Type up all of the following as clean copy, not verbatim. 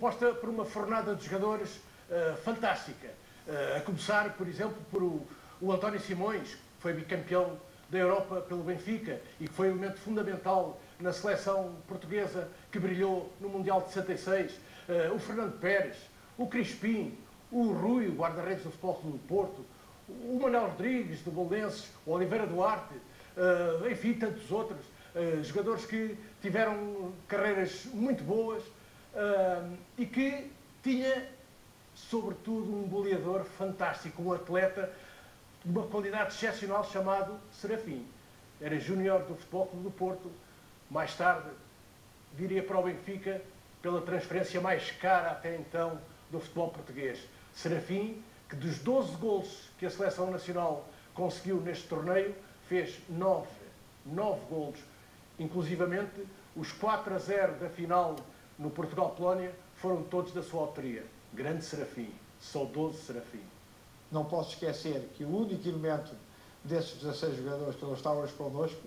composta por uma fornada de jogadores fantástica. A começar, por exemplo, por o António Simões, que foi bicampeão da Europa pelo Benfica e que foi um elemento fundamental na seleção portuguesa que brilhou no Mundial de 66, o Fernando Pérez, o Crispim, o Rui, o guarda-redes do Futebol Clube do Porto, o Manuel Rodrigues, do Boldenses, o Oliveira Duarte, enfim, tantos outros, jogadores que tiveram carreiras muito boas e que tinha, sobretudo, um goleador fantástico, um atleta de uma qualidade excepcional chamado Serafim. Era júnior do Futebol Clube do Porto, mais tarde viria para o Benfica pela transferência mais cara até então do futebol português. Serafim, que dos 12 golos que a Seleção Nacional conseguiu neste torneio, fez 9 golos. Inclusivamente, os 4-0 da final no Portugal-Polónia foram todos da sua autoria. Grande Serafim, saudoso Serafim. Não posso esquecer que o único elemento desses 16 jogadores que não estavam hoje connosco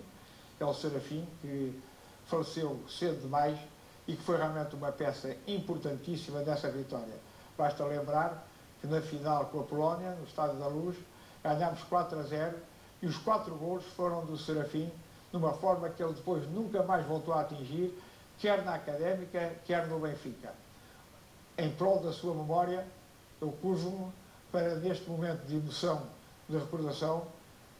é o Serafim, que faleceu cedo demais e que foi realmente uma peça importantíssima nessa vitória. Basta lembrar que na final com a Polónia, no Estádio da Luz, ganhámos 4-0 e os 4 golos foram do Serafim, de uma forma que ele depois nunca mais voltou a atingir, quer na Académica, quer no Benfica. Em prol da sua memória, eu curvo-me para, neste momento de emoção, de recordação,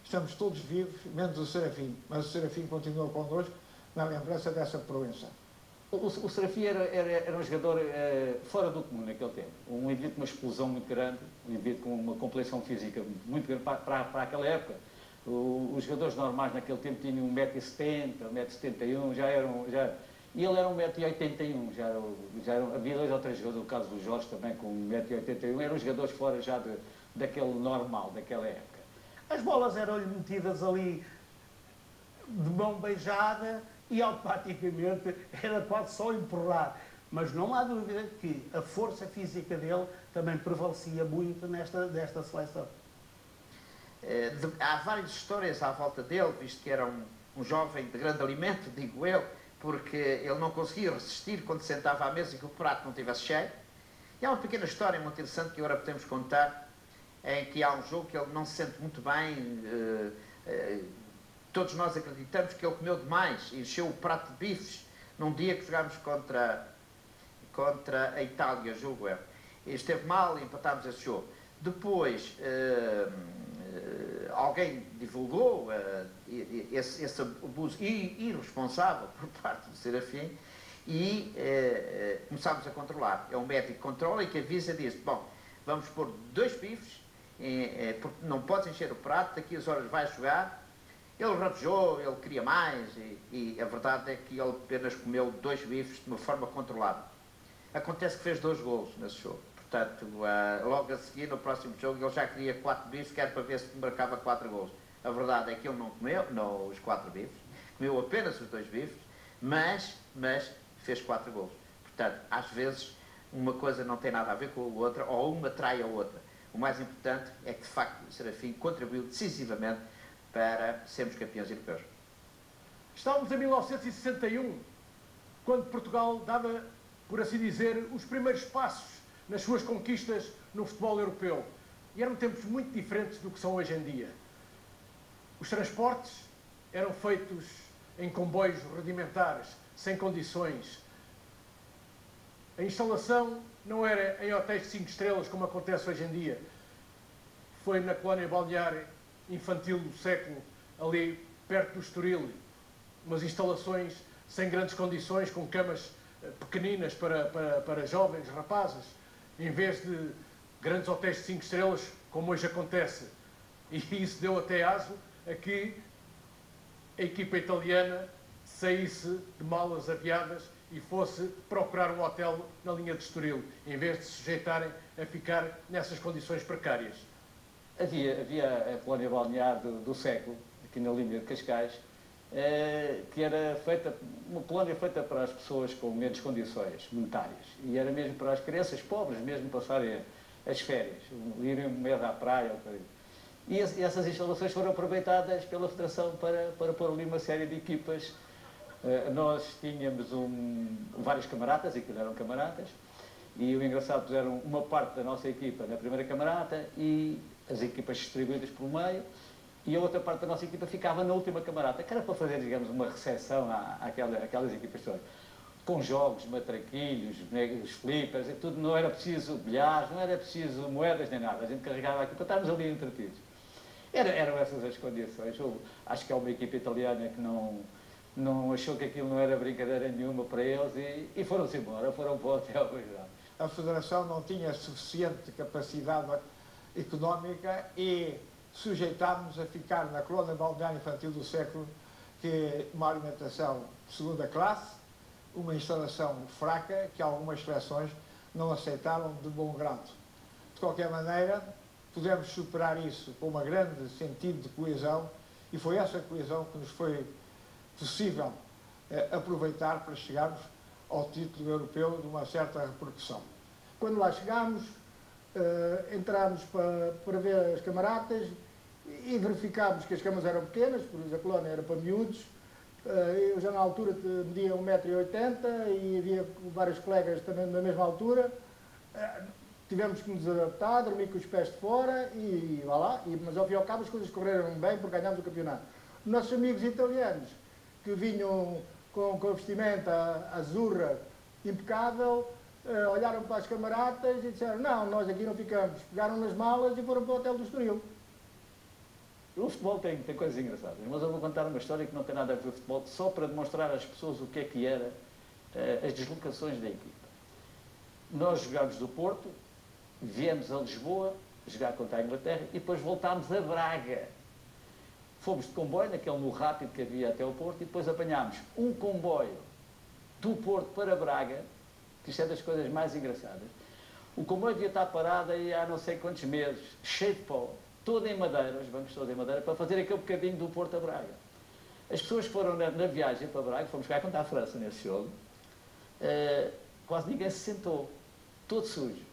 estamos todos vivos, menos o Serafim, mas o Serafim continua connosco na lembrança dessa proença. O Serafim era um jogador fora do comum naquele tempo. Um indivíduo com uma explosão muito grande, um indivíduo com uma complexão física muito grande para aquela época. Os jogadores normais naquele tempo tinham 1,70 m, 1,71 m, e ele era 1,81 m. Havia 2 ou 3 jogadores, o caso do Jorge também com 1,81 m, eram jogadores fora já daquele normal, daquela época. As bolas eram-lhe metidas ali de mão beijada e automaticamente era quase só empurrar. Mas não há dúvida que a força física dele também prevalecia muito desta seleção. Há várias histórias à volta dele, visto que era um jovem de grande alimento, digo eu, porque ele não conseguia resistir quando sentava à mesa e que o prato não estivesse cheio. E há uma pequena história muito interessante que agora podemos contar, em que há um jogo que ele não se sente muito bem. Todos nós acreditamos que ele comeu demais e encheu o prato de bifes num dia que jogámos contra a Itália, julgo eu. E esteve mal e empatámos esse jogo. Depois, alguém divulgou esse abuso irresponsável por parte do Serafim e começámos a controlar. É um médico que controla e que avisa e diz: bom, vamos pôr 2 bifes, porque não podes encher o prato, daqui as horas vais jogar. Ele rabejou, ele queria mais e a verdade é que ele apenas comeu 2 bifes de uma forma controlada. Acontece que fez 2 golos nesse jogo. Portanto, logo a seguir, no próximo jogo, ele já queria 4 bifes, que era para ver se marcava 4 golos. A verdade é que ele não comeu os 4 bifes, comeu apenas os 2 bifes, mas fez 4 golos. Portanto, às vezes, uma coisa não tem nada a ver com a outra, ou uma trai a outra. O mais importante é que, de facto, o Serafim contribuiu decisivamente para sermos campeões europeus. Estávamos em 1961, quando Portugal dava, por assim dizer, os primeiros passos nas suas conquistas no futebol europeu. E eram tempos muito diferentes do que são hoje em dia. Os transportes eram feitos em comboios rudimentares, sem condições. A instalação não era em hotéis de 5 estrelas, como acontece hoje em dia. Foi na colónia balnear infantil do século, ali perto do Estoril, umas instalações sem grandes condições, com camas pequeninas para jovens, rapazes, em vez de grandes hotéis de 5 estrelas, como hoje acontece. E isso deu até aso a que a equipa italiana saísse de malas aviadas e fosse procurar um hotel na linha de Estoril, em vez de se sujeitarem a ficar nessas condições precárias. Havia a colónia balnear do século, aqui na linha de Cascais, que era uma colónia feita para as pessoas com menos condições monetárias. E era mesmo para as crianças pobres, mesmo passarem as férias, irem um mês à praia. E essas instalações foram aproveitadas pela Federação para pôr ali uma série de equipas. Nós tínhamos vários camaradas, aquilo eram camaradas, E o engraçado, puseram uma parte da nossa equipa na primeira camarata e as equipas distribuídas pelo meio, e a outra parte da nossa equipa ficava na última camarata, que era para fazer, digamos, uma recepção àquelas equipas todas. Com jogos, matraquilhos, os flippers, e tudo, não era preciso bilhares, não era preciso moedas nem nada, a gente carregava aqui para estarmos ali entretidos. Eram essas as condições. Acho que é uma equipa italiana que não achou que aquilo não era brincadeira nenhuma para eles e foram-se embora, foram para o hotel. A Federação não tinha suficiente capacidade económica e sujeitámos a ficar na colónia balnear infantil do século, que é uma alimentação de segunda classe, uma instalação fraca que algumas seleções não aceitaram de bom grado. De qualquer maneira, pudemos superar isso com um grande sentido de coesão e foi essa coesão que nos foi possível aproveitar para chegarmos ao título europeu de uma certa repercussão. Quando lá chegámos, entramos para ver as camaratas e verificámos que as camas eram pequenas, porque a colónia era para miúdos. Eu já na altura media 1,80 m e havia vários colegas também na mesma altura. Tivemos que nos adaptar, dormir com os pés de fora e vá lá. Mas ao fim e ao cabo as coisas correram bem porque ganhámos o campeonato. Nossos amigos italianos, que vinham com a vestimenta azurra impecável, olharam para as camaratas e disseram: não, nós aqui não ficamos. Pegaram nas malas e foram para o hotel do Estoril. O futebol tem coisas engraçadas, mas eu vou contar uma história que não tem nada a ver com o futebol, só para demonstrar às pessoas o que era as deslocações da equipa. Nós jogámos do Porto, viemos a Lisboa jogar contra a Inglaterra e depois voltámos a Braga. Fomos de comboio, naquele no rápido que havia até o Porto, e depois apanhámos um comboio do Porto para Braga, que isto é das coisas mais engraçadas. O comboio devia estar parado aí há não sei quantos meses, cheio de pó, todo em madeira, os bancos todos em madeira, para fazer aquele bocadinho do Porto a Braga. As pessoas foram na viagem para Braga, fomos cá contra a França nesse jogo, quase ninguém se sentou, todo sujo.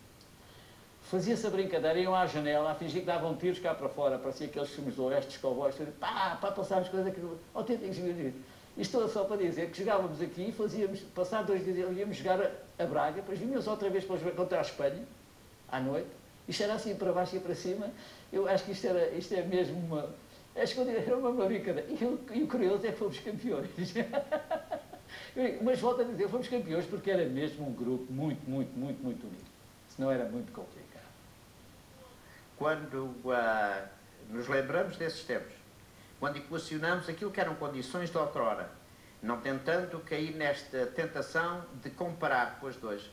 Fazia-se a brincadeira, iam à janela a fingir que davam tiros cá para fora, parecia aqueles filmes do Oeste, dos cowboys, pá, passávamos coisas que... Isto só para dizer que jogávamos aqui, fazíamos, passar 2 dias, íamos jogar a Braga, depois vínhamos outra vez para jogar contra a Espanha, à noite. Isto era assim para baixo e para cima. Eu acho que isto é mesmo uma... Acho que era uma brincadeira. E o curioso é que fomos campeões. Mas volto a dizer, fomos campeões porque era mesmo um grupo muito unido. Senão era muito complicado. Quando nos lembramos desses tempos, quando equacionamos aquilo que eram condições de outrora, não tentando cair nesta tentação de comparar com as de hoje,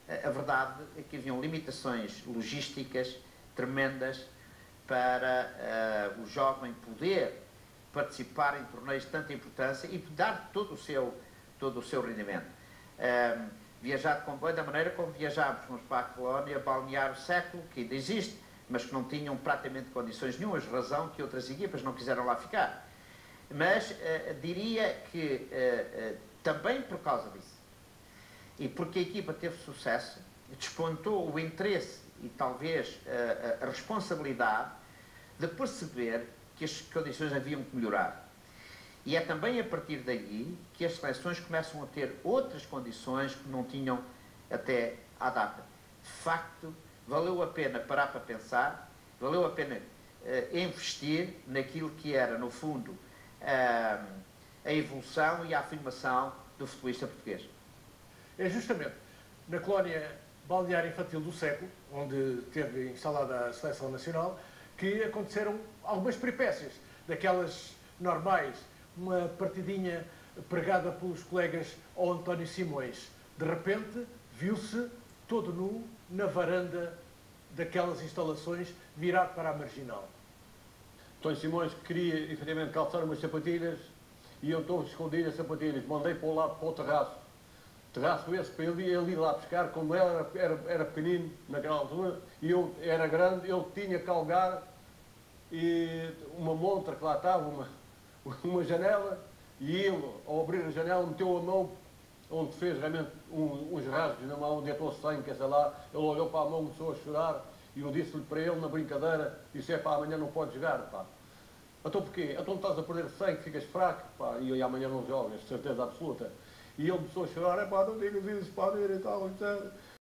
a verdade é que haviam limitações logísticas tremendas para o jovem poder participar em torneios de tanta importância e dar todo o seu rendimento. Viajar de comboio da maneira como viajámos, fomos para a colónia balnear o século, que ainda existe, mas que não tinham praticamente condições nenhumas, razão que outras equipas não quiseram lá ficar. Mas diria que também por causa disso, e porque a equipa teve sucesso, despontou o interesse e talvez a responsabilidade de perceber que as condições haviam que melhorar. E é também a partir daí que as seleções começam a ter outras condições que não tinham até à data. De facto, valeu a pena parar para pensar, valeu a pena investir naquilo que era, no fundo, a evolução e a afirmação do futebolista português. É justamente na colónia balnear infantil do século, onde teve instalada a seleção nacional, que aconteceram algumas peripécias, daquelas normais, uma partidinha pregada pelos colegas ao António Simões. De repente, viu-se todo nu na varanda daquelas instalações, virado para a marginal. António Simões queria, efetivamente, calçar umas sapatilhas e eu estou escondido as sapatilhas, mandei para o lado, para o terraço esse para ele ir lá pescar, como ele era pequenino naquela altura, e eu era grande, ele tinha que calgar e uma montra que lá estava, uma janela, e ele, ao abrir a janela, meteu a mão onde fez realmente uns rasgos na mão, deitou sangue, que sei lá, ele olhou para a mão, começou a chorar, e eu disse-lhe para ele, na brincadeira, disse: pá, amanhã não podes jogar, pá. Então porquê? Então estás a perder sangue, ficas fraco, pá, e amanhã não jogas, certeza absoluta. E ele começou a chorar: pá, não digas isso, pá, e tal, etc.